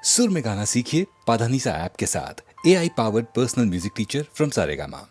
सुर में गाना सीखिए पाधानीसा ऐप के साथ। AI powered personal music teacher from Saregama.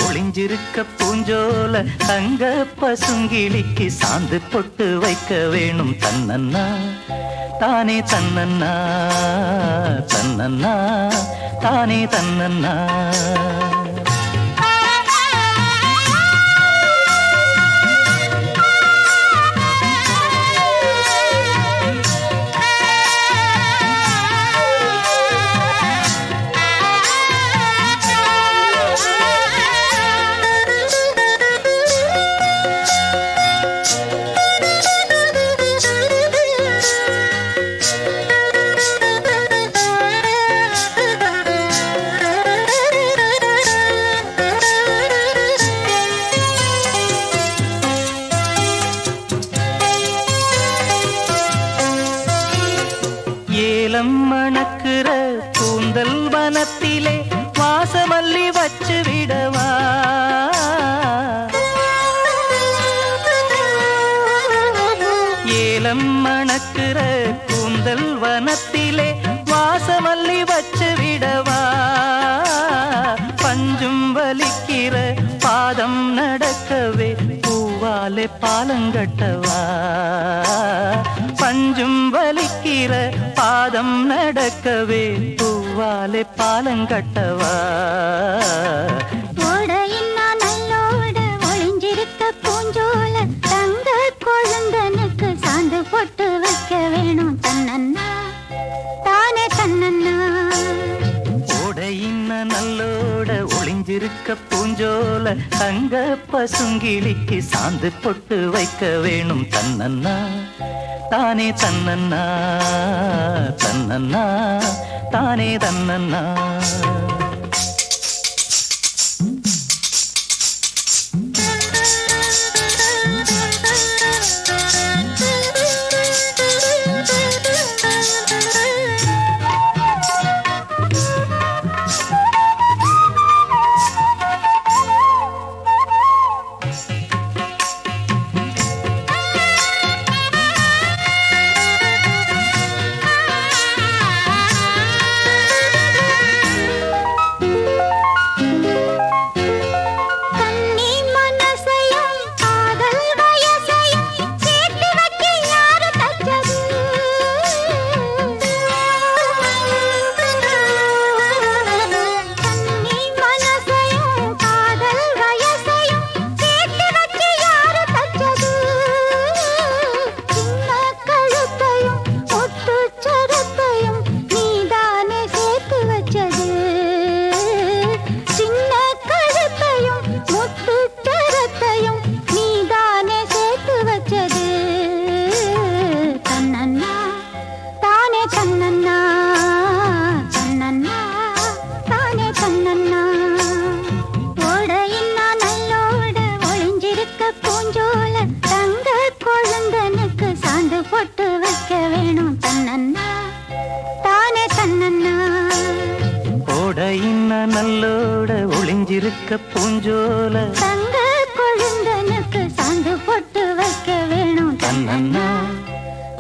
ஒளிஞ்சிருக்க பூஞ்சோல தங்க பசுங்கிளிக்கு சாந்து பொட்டு வைக்க வேணும் தன்னன்னா தானே தன்னன்னா தன்னன்னா தானே தன்னன்னா. ஏலம் மணக்கிற கூந்தல் வனத்திலே வாசமல்லி வச்சு விடவா, ஏலம் மணக்கிற கூந்தல் வனத்திலே வாசமல்லி வச்சு விடவா, பஞ்சும் வலிக்கிற பாதம் நடக்கவே பூவாலே பாலங்கட்டவா, பஞ்சும் வலிக்கிற பாதம் நடக்கவே பூவாலே பாலங்கட்டவா. நல்லோட ஒளிஞ்சிருக்க பூஞ்சோல தங்க கொழுந்தனுக்கு சாந்து போட்டு வைக்க வேணும் தன்னன்னா தானே தன்னன்னா. ஓடையின்ன நல்லோட ஒளிஞ்சிருக்க பூஞ்சோல தங்க பசுங்கிளிக்கு சாந்து பொட்டு வைக்க வேணும் தன்னன்னா தானே தன்னன்னா தன்னன்னா தானே தன்னன்னா. நல்லோட ஒளிஞ்சிருக்க பூஞ்சோல தங்க கொழுந்தனுக்கு சாந்து போட்டு வைக்க வேணும் தன்னன்னா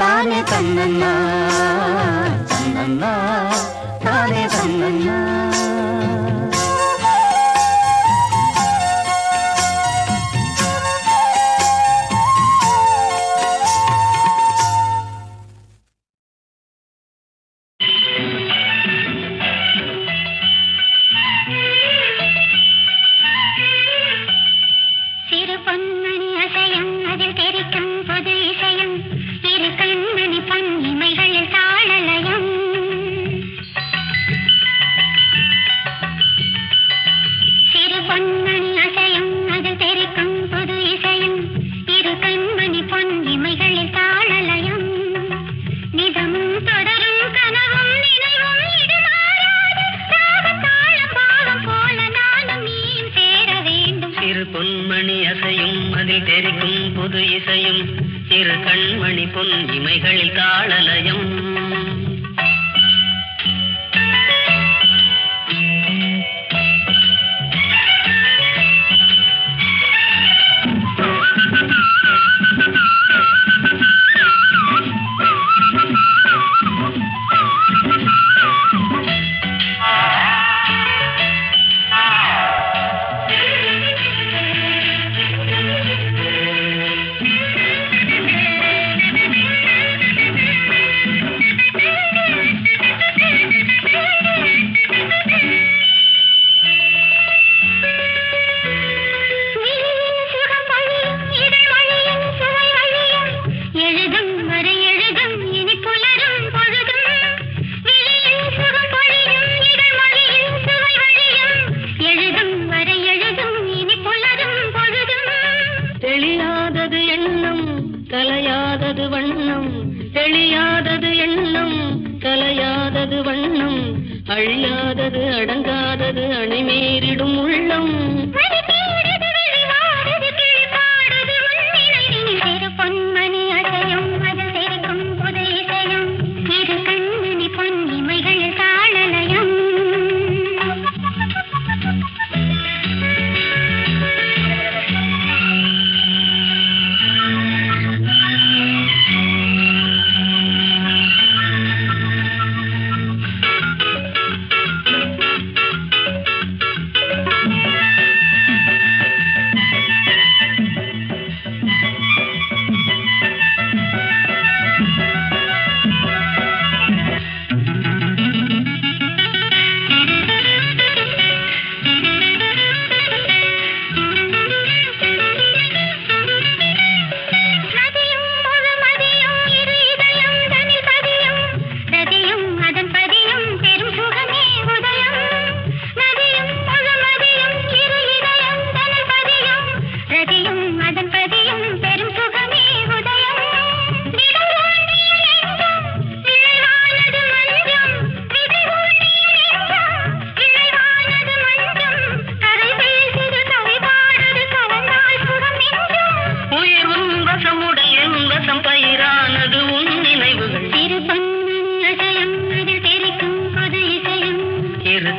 தானே தன்னன்னா தன்னன்னா தானே தன்னன்னா. பொன்மணி அசையும் அதில் தெரிக்கும் புது இசையும் சிறு கண்மணி பொன் இமைகளில் தாளலயம். தெளியாதது எண்ணம் கலையாதது வண்ணம் அழியாதது அடங்காதது அணிமீறிடும் உள்ளம் பொன்மணி அசையும் அது தெரிக்கும் புது இசையும் இரு கண்மணி பொன் இமைகள் தாளலயம்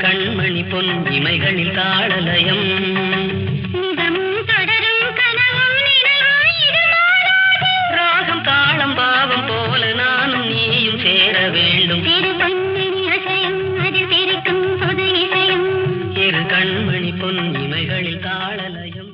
கண்மணி பொன் இமைகளில் தாளலயம் ராகம் தாளம் பாவம் போல நானும் நீயும் சேர வேண்டும் இரு கண்மணி பொன் இமைகளில் தாளலயம்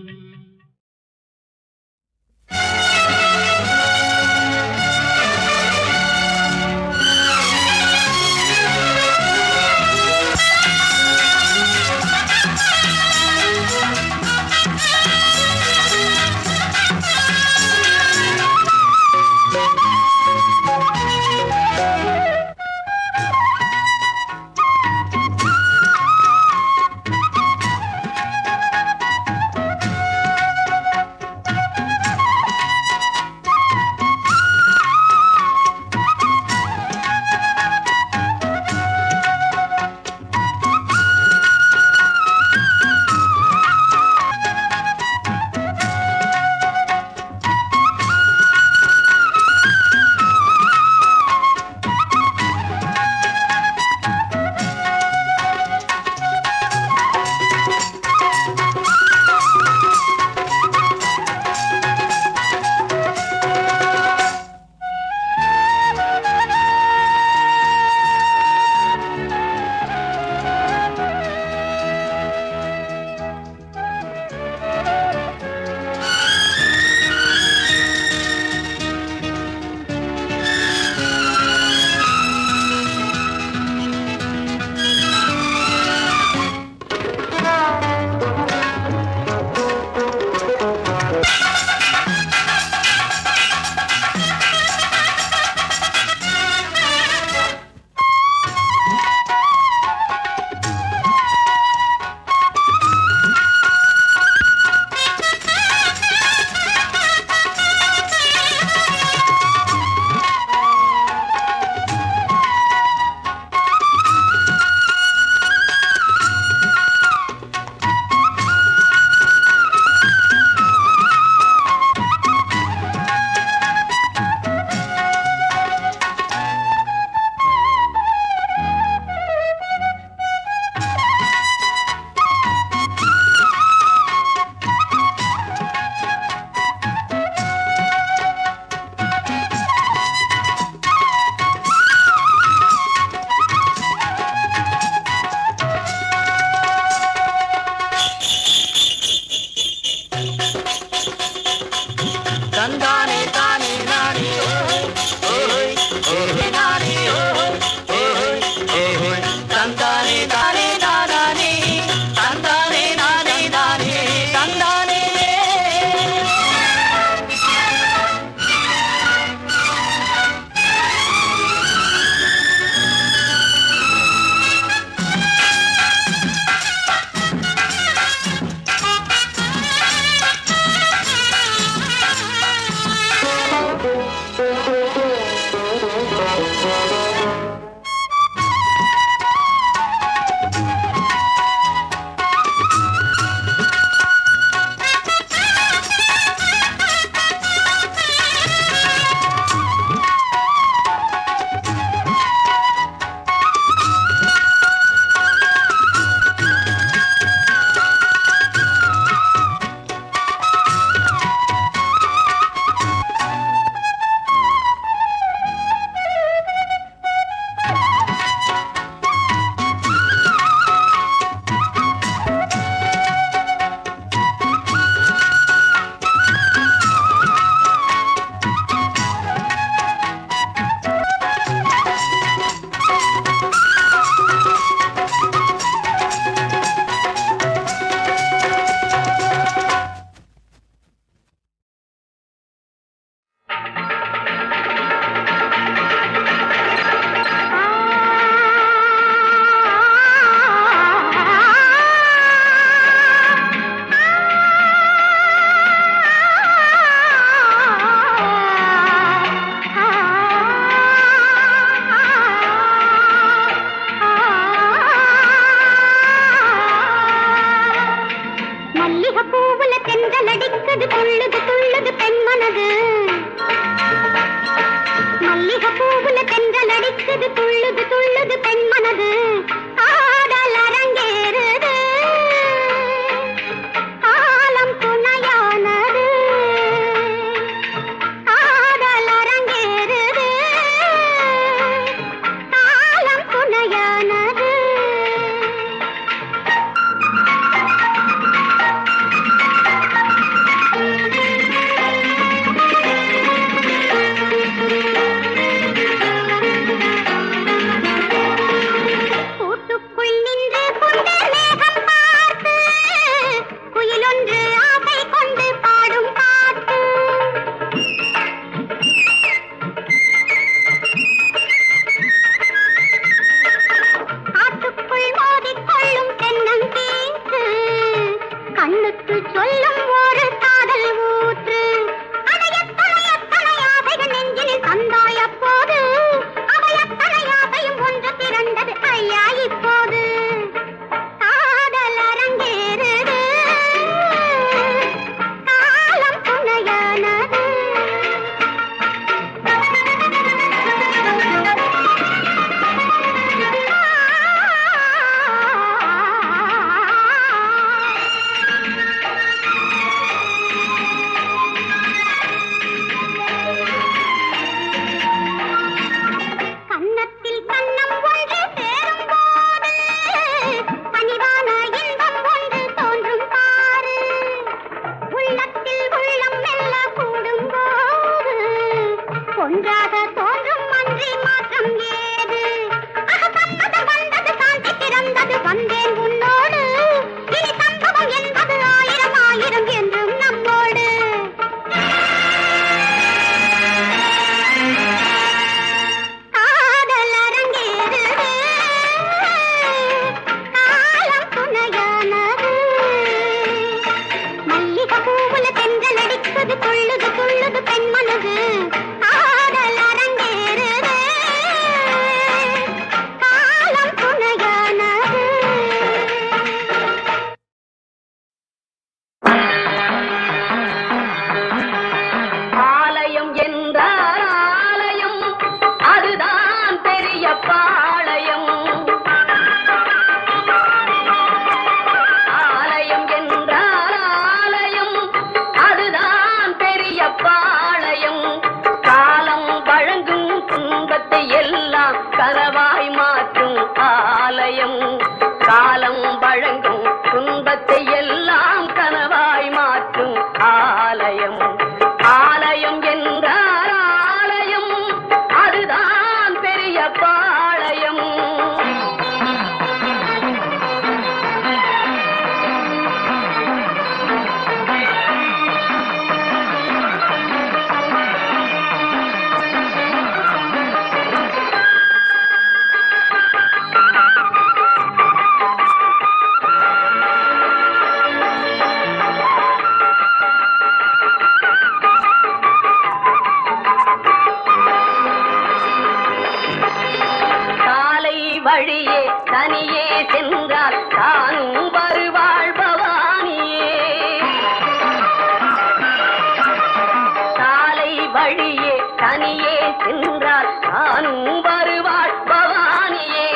வழியே தனியே சென்றால் தானும் வருவாள் பவானியே. சாலை வழியே தனியே சென்றால் தானும் வருவாள் பவானியே.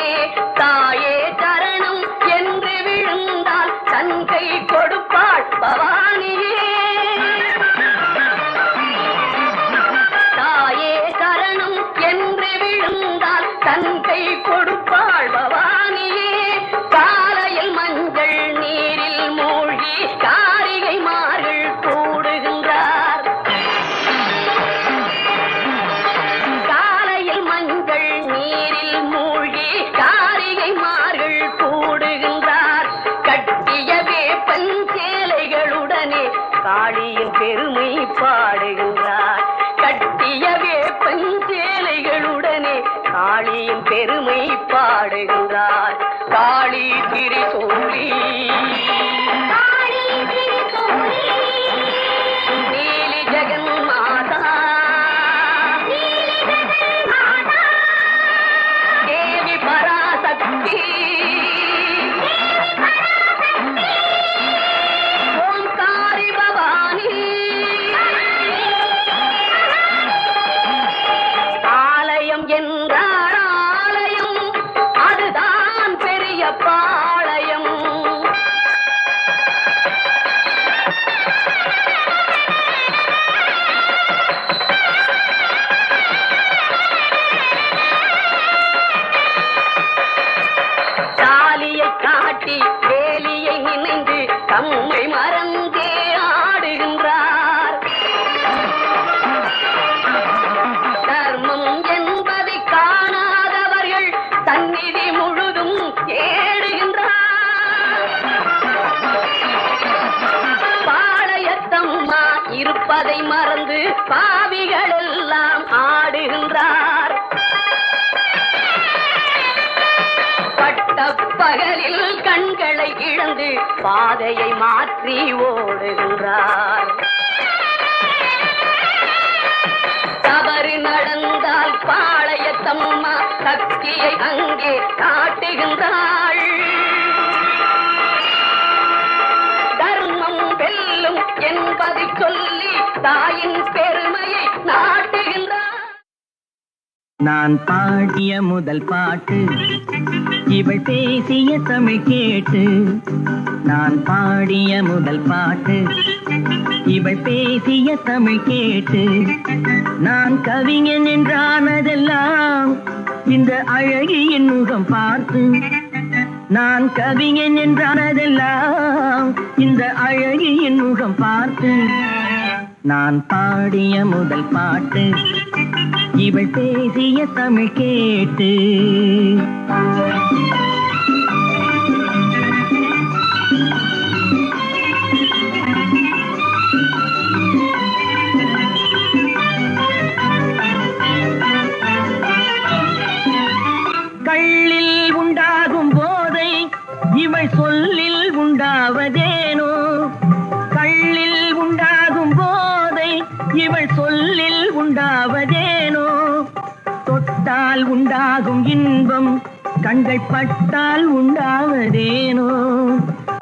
தாயே சரணம் என்று விழுந்தால் தன் கை கொடுப்பாள் பவானியே. தாயே சரணம் என்று விழுந்தால் தன் கை கொடுப்பாள் பவானியே. காலையில் மஞ்சள் நீரில் மூழ்கி காரிகை மார்கள் கூடுகின்றார். காலையில் மஞ்சள் நீரில் மூழ்கி காரிகை மார்கள் கூடுகின்றார். கட்டிய வேப்பன் சேலைகளுடனே காளியின் பெருமை பாடுகின்றார். கட்டிய வேப்பன் சேலைகளுடனே காளியின் பெருமை பாடுகின்றார். காளி திரிசூலி நீலி ஜெகன் மாதா தேவி பராசக்தி ஓம்காரி பவானி. ஆலயம் என்றால் ஆலயம் அதுதான் பெரிய பாளையம். தாலியை காட்டி வேலியை நினைந்து தம்மை மறந்தே ஆடுகின்றார். தர்மம் என்பதை காணாதவர்கள் தன்னிதி முழுதும் தேடுகின்றார். பாளையத்தம்மா இருப்பதை மறந்து பாவிகள் எல்லாம் ஆடுகின்றார். பட்டப்பகலில் கண்களை இழந்து பாதையை மாற்றி ஓடுகின்றார். தவறு நடந்தால் பாளையத்தம்மா சக்தியை அங்கே காட்டுகின்றாள். தர்மம் வெல்லும் என்பதை சொல்லி தாயின் பெருமையை நாட்டுகின்றார். நான் பாடிய முதல் பாட்டு இவள் பேசிய தமிழ் கேட்டு. நான் பாடிய முதல் பாட்டு இவள் பேசிய தமிழ் கேட்டு. நான் கவிஞன் என்றானதெல்லாம் இந்த அழகியின் முகம் பார்த்து. நான் கவிஞன் என்றானதெல்லாம் இந்த அழகியின் முகம் பார்த்து. நான் பாடிய முதல் பாட்டு இவள் பேசிய தமிழ் கேட்டு. கள்ளில் உண்டாகும் போதை இவள் சொல்லில் உண்டாவதேனோ. கள்ளில் உண்டாகும் போதை இவள் சொல்லில் உண்டாவதேனோ. தொட்டால் உண்டாகும் இன்பம் கண்கள் பட்டால் உண்டாவதேனோ.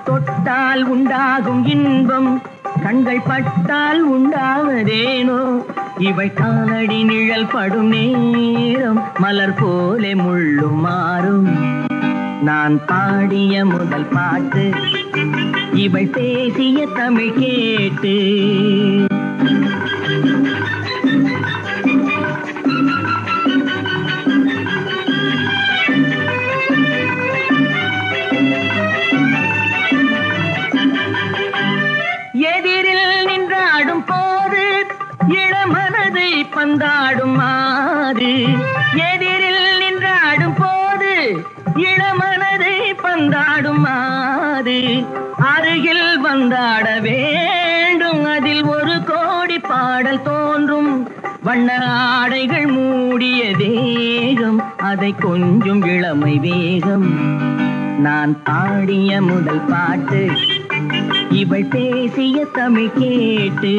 தொட்டால் உண்டாகும் இன்பம் கண்கள் பட்டால் உண்டாவதேனோ. இவை காலடி நிழல் படும் நேரம் மலர் போலே முள்ளும் மாறும். நான் பாடிய முதல் பாட்டு இவள் பேசிய தமிழ் கேட்டு. எதிரில் நின்றாடும் போது இளமனதை பந்தாடும் மாது. எதிரில் நின்றாடும் போது இளமனதை பந்தாடும் மாது. அருகில் வந்தாட வேண்டும் அதில் ஒரு கோடி பாடல் தோன்றும். வண்ண ஆடைகள் மூடிய தேகம் அதை கொஞ்சம் இளமை வேகம். நான் பாடிய முதல் பாட்டு இவள் பேசிய தமிழ் கேட்டு.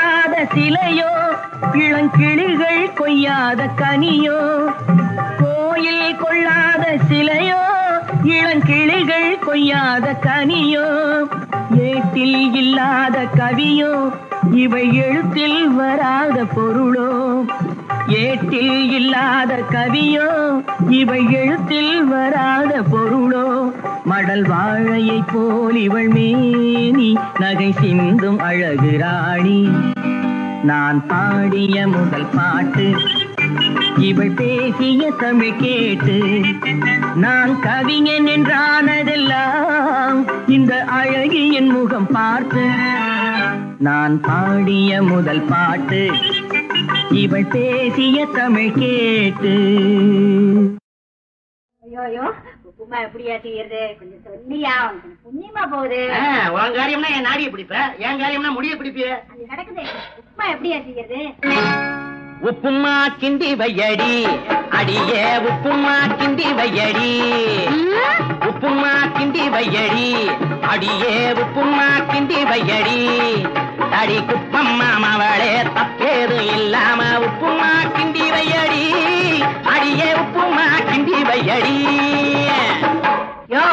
கொள்ளாத சிலையோ இளங்கிளிகள் கொய்யாத கனியோ கோயில் கொள்ளாத சிலையோ இளங்கிளிகள் கொய்யாத கனியோ ஏட்டில் இல்லாத கவியோ இவை எழுத்தில் வராத பொருளோ ஏட்டில் இல்லாத கவியோ இவை எழுத்தில் வராத பொருளோ மடல் வாழையை போல் இவள் மேனி நகை சிந்தும் அழகு ராணி நான் பாடிய முதல் பாட்டு இவள் பேசிய தமிழ் கேட்டு நான் கவிஞன் என்றானதெல்லாம் இந்த அழகியின் முகம் பார்த்து நான் பாடிய முதல் பாட்டு இவள் பேசிய தமிழ் கேட்டு. ஐயோ உப்புமா எப்படியா செய்யறது கொஞ்சம் சொல்லியா கொஞ்சம் புண்ணியமா போகுது. உன் காரியம்னா என் நாடியை பிடிப்ப, என் காரியம்னா முடிய பிடிப்பிய. அது நடக்குது. உப்புமா எப்படியா செய்யறது? உப்புமா கிண்டி வையடி அடியே, உப்புமா கிண்டி வையடி, உப்புமா கிண்டி வையடி அடியே, உப்புமா கிண்டி வையடி. அடி குப்பம்மா மவளே தப்பேது இல்லாம உப்புமா கிண்டி வையடி அடியே, உப்புமா கிண்டி வையடி. யோ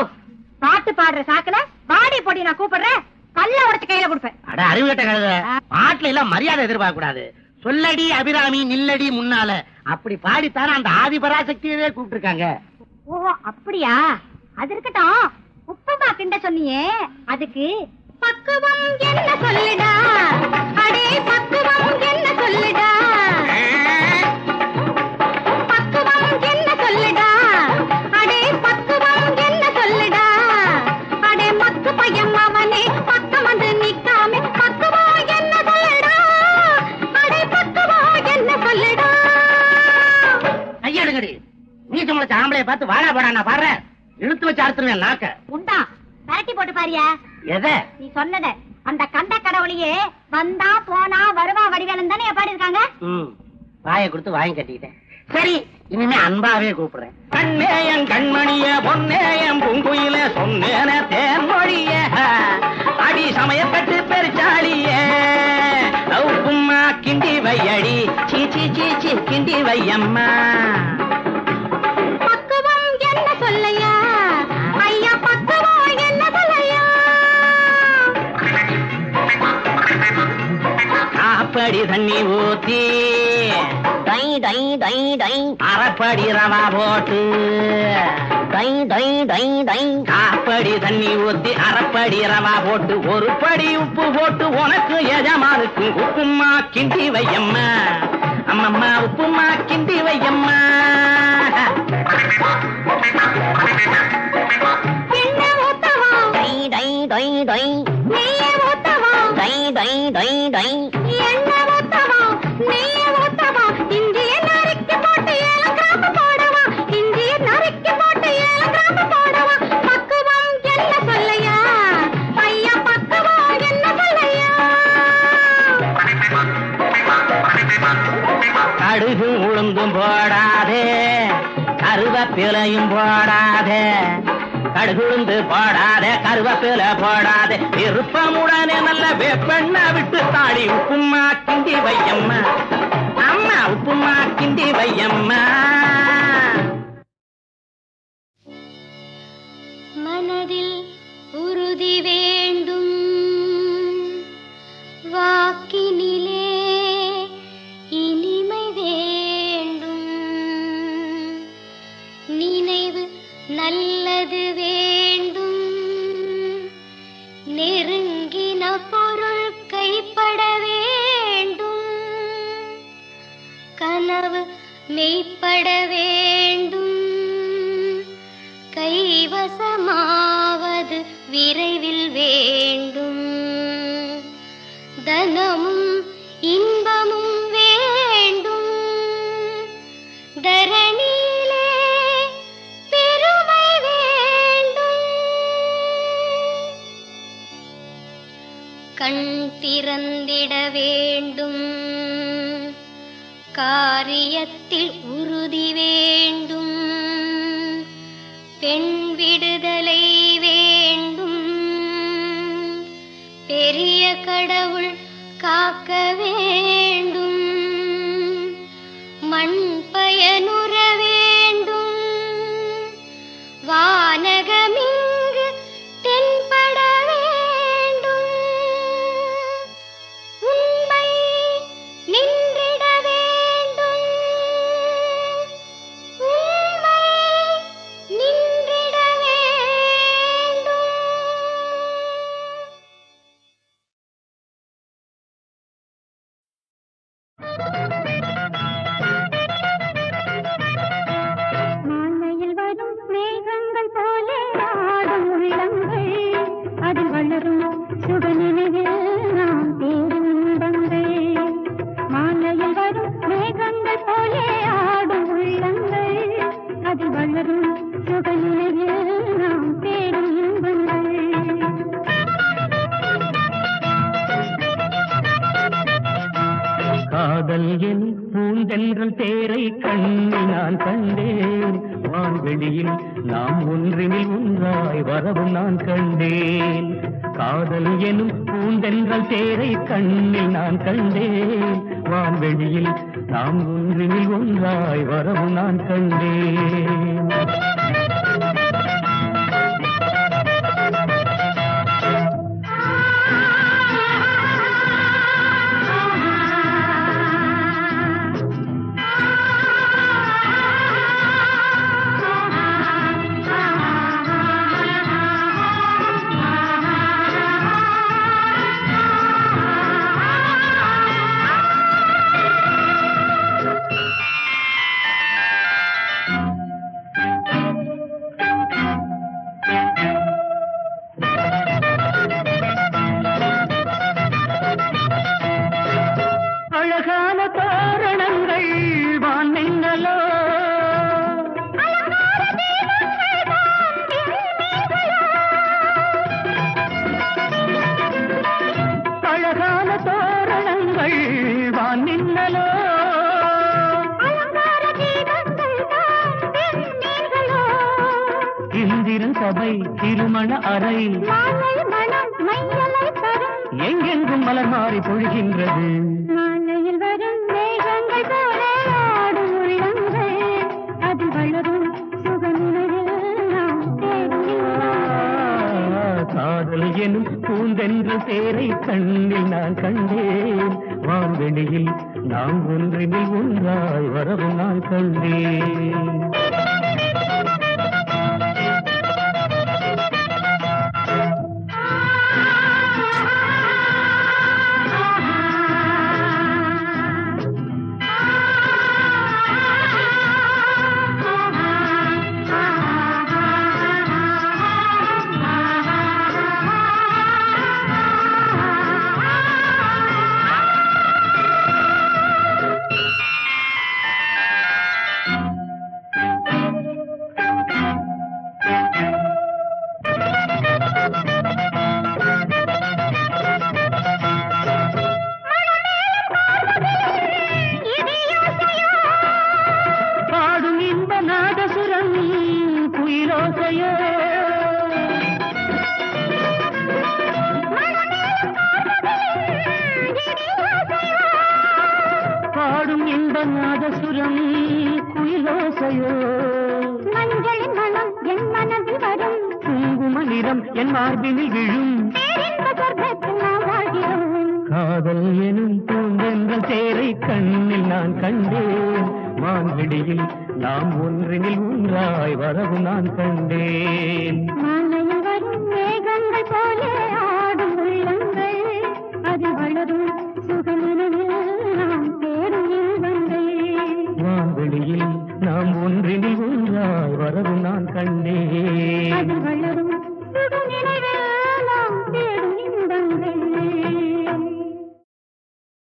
பாட்டு பாடுற சாக்குல பாடி போட்டி நான் கூப்பிடுறேன், கல்ல உடைச்சு கையில கொடுப்பேன். அட அறிவுகட்ட கழுத, பாட்டுல எல்லாம் மரியாதை எதிர்பார்க்க கூடாது. சொல்லடி அபிராமி நில்லடி முன்னால, அப்படி பாடித்தானே அந்த ஆதிபராசக்தியவே கூப்பிட்டு இருக்காங்க. ஓ அப்படியா? அது இருக்கட்டும். உப்புமா கிண்ட சொன்னியே, அதுக்கு பக்குவம் என்ன சொல்லுடா, அடே பக்குவம் என்ன சொல்லுடா, பக்குவம் என்ன சொல்லுடா, அடே பக்குவம் என்ன சொல்லுடா, அடே மக்கு பையன் அவனே பக்கம் வந்து நிக்காம பக்குவம் என்ன சொல்லுடா, அடே பக்குவம் என்ன சொல்லுடா. கையெடுங்கடி, நீ சம்பளச்ச ஆம்பளைய பார்த்து வாழா போடா நான் பாடுறேன், இழுத்து வச்சு அறுத்துருவேன் நாக்க. உண்டா பரட்டி போட்டு பாரியா? எதை? நீ சொன்னத அந்த கண்ட கடவுளையே வந்தா போனா வருவா வடிவேலன் தானே பாடி இருக்காங்க. வாயை கொடுத்து வாங்கி கட்டிக்கிட்டேன். சரி இனிமே அன்பாவே கூப்பிடுறேன். கண்ணேயன் கண்மணிய பொன்னேயம் பூங்குயில சொன்னேன தேன்மொழிய அடி சமயப்பட்டு பெருச்சாளிய உப்புமா கிண்டி வையடி சீ சீ சீ சீ கிண்டி வையம்மா. பக்குவம் என்ன சொல்லையா ஐயா, பக்குவம் என்ன சொல்லையா. காப்படி தண்ணி ஊத்தி டை டை டை டை அரைப்படி ரவா போட்டு டை டை டை டை காப்படி தண்ணி ஊத்தி அரைப்படி ரவா போட்டு ஒரு படி உப்பு போட்டு உனக்கு எஜமானுக்கு உப்புமா கிண்டி வையம்மா. அம்மம்மா உப்புமா கிண்டி வையம்மா. என்ன ஊத்தவா டை டை டை டை நெய்ய ஊத்தவா, டை டை டை டை என்ன ஊத்தவா நெய்ய ஊத்தவா, இஞ்சிய நறுக்கி போட்டு 7 கிராம் போடவா, இஞ்சிய நறுக்கி போட்டு 7 கிராம் போடவா. பக்குவம் என்ன சொல்லையா ஐயா, பக்குவம் என்ன சொல்லையா. கடுகு உளுந்தும் போடாதே, கருவேப்பிலையும் போடாதே, கடுகுளுந்து போடாதே, கருவேப்பிலை போடாதே, விருப்பமுடனே நல்ல வேப்பெண்ண விட்டு தாடி உப்புமா கிண்டி வையம்மா. அம்மா உப்புமா கிண்டி வையம்மா. மனதில் உறுதி வேண்டும், வாக்கினிலே இனிமை வேண்டும், நினைவு நல்லது வேண்டும், நெருங்கின பொருள் கைப்பட வேண்டும், கனவு மெய்ப்பட வேண்டும், கைவசமாவது விரைவில் வேண்டும், தனமும் இன்பமும் வேண்டும், தரணியிலே பெருமை வேண்டும், கண் திறந்திட வேண்டும், காரியத்தில் உறுதி வேண்டும், பெண் விடுதலை வேண்டும், பெரிய கடவுள் காக்க வேண்டும், மண் பயனுற வேண்டும், வானகமிங்கு தென்பட வேண்டும், உண்மை நின்றிட வேண்டும், உண்மை நின்றிட வேண்டும். மாலையில் வரும் மேகங்கள் போலே ஆடும் உள்ளங்கள், அதில் வளரும் சுகநினைவில் நாம் தேடும் இன்பங்கள். மாலையில் வரும் மேகங்கள் போலே ஆடும் உள்ளங்கள், அதில் வளரும் சுகநினைவில் நாம் தேடும் இன்பங்கள். காதல் என் பூந்தென்றல் தேரை கண்ணில் நான் கண்டேன், வான்வெளியில் நாம் ஒன்றினில் ஒன்றாய் வரவும் நான் கண்டேன். காதல் எனும் பூந்தென்றல் தேரை கண்ணில் நான் கண்டேன், வான்வெளியில் நாம் ஒன்றினில் ஒன்றாய் வரவும் நான் கண்டேன். அழகான தோரணங்கள் வானெங்கலோ, அழகான தோரணங்கள் வானெங்கலோ, இந்திரன் சபை திருமண அறை, எங்கெங்கும் மலர் மாறி பொழிகின்றது. மாலையில் வரும் மேகங்கள் போல ஆடும் உள்ளங்கள், அதில் வளரும் சுகநினைவில் நாம் தேடும் இன்பங்கள். காதல் எனும் பூந்தென்று தேரை கண்ணில் நான் கண்டேன், வான்வெளியில் நாம் ஒன்றினில் ஒன்றாய் வரவும் நான் கண்டேன். பாடும் இன்ப நாதசுரம் குயிலோசையோ, பாடும் இன்ப நாதசுரம் குயிலோசையோ, மஞ்சளின் மனம் என் மனதில் வரும், குங்கும நிறம் என் மார்பினில் விழும். பேரின்ப சொர்க்கத்தில் நாம் வாழ்கிறோம். காதல் எனும் பூந்தென்ற தேரை கண்ணில் நான் கண்டேன், வான்வெளியில் நாம் ஒன்றினில் ஒன்றாய் வரவும் நான் கண்டேன். மாலையில் வரும் மேகங்கள் போலே ஆடும் உள்ளங்கள், அதில் வளரும் சுகநினைவில் நாம் தேடும் இன்பங்கள். வான்வெளியில் நாம் ஒன்றினில் ஒன்றாய் வரவும் நான் கண்டேன். அதில் வளரும் சுகநினைவில்